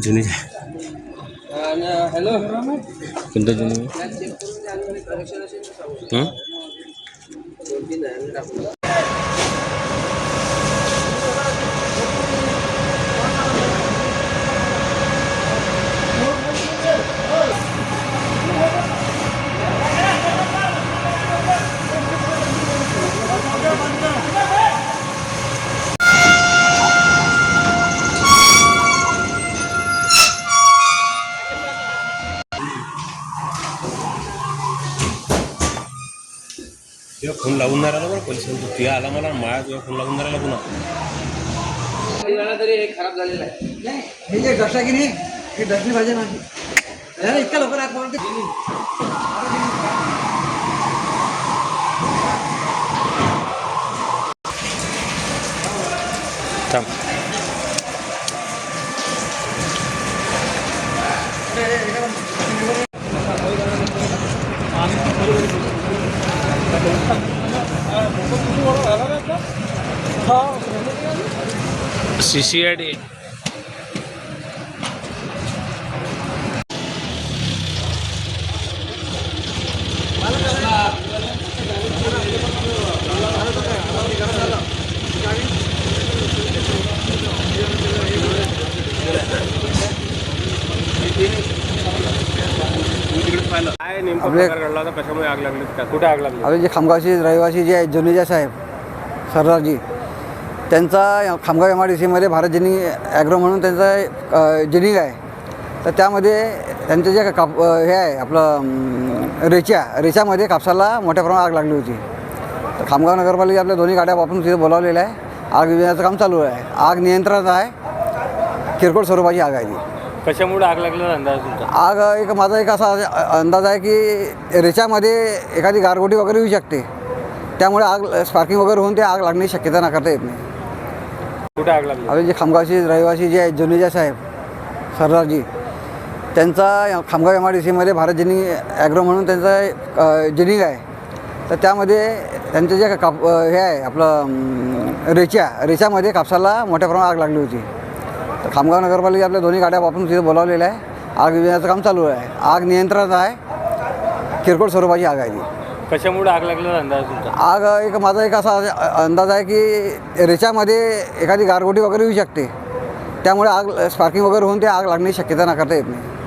जुनी हॅलो कोणतं जुनी तुझ्या फोन लागून नाही राहिला बरं पोलिसांचा तुझ्या आला मला माझ्या तुझ्या फोन लागून नाही राहिला पुन्हा तरी हे खराब झालेलं आहे. नाही हे जे डस्टा की नाही हे डस्टली पाहिजे नाही इतक्या लवकर आग बोलते थांब CCID कशामुळे आग लागली कुठे आग लागली आपले जे खामगावचे रहिवासी जे आहेत जुनेजा साहेब सरदारजी त्यांचा Khamgaon MIDC Bharat ginning agro म्हणून त्यांचा जिनिंग आहे. तर त्यामध्ये त्यांचं जे हे आहे आपलं रेच्यामध्ये कापसाला मोठ्या प्रमाणात आग लागली होती. तर खामगाव नगरपालिका आपल्या दोन्ही गाड्या वापरून तिथे बोलावलेलं आहे. आग विझवण्याचं काम चालू आहे. आग नियंत्रणात आहे. किरकोळ स्वरूपाची आग आहे ती. कशामुळे आग लागलेला अंदाज तुमचा? आग माझा एक असा अंदाज आहे की रेच्यामध्ये एखादी गारगोटी वगैरे येऊ शकते. त्यामुळे आग स्पार्किंग वगैरे होऊन ते आग लागण्याची शक्यता नाकारता येत नाही. कुठे आग लागली? आपले जे खामगावचे रहिवासी जे आहेत जुनेजा साहेब सरदारजी त्यांचा Khamgaon MIDC Bharat ginning agro म्हणून त्यांचा जिनिंग आहे. तर त्यामध्ये त्यांचं जे हे आहे आपलं रेच्यामध्ये कापसाला मोठ्या प्रमाणात आग लागली होती. तर खामगाव नगरपालिका आपल्या दोन्ही गाड्या वापरून तिथे बोलावलेलं आहे. आग विझवण्याचं काम चालू आहे. आग नियंत्रणात आहे. किरकोळ स्वरूपाची आग आहे ती. कशामुळे आग लागलेला अंदाज तुमचा? आग माझा एक असा अंदाज आहे की रेच्यामध्ये एखादी गारगोटी वगैरे येऊ शकते. त्यामुळे आग स्पार्किंग वगैरे होऊन ते आग लागण्याची शक्यता नाकारता येत नाही.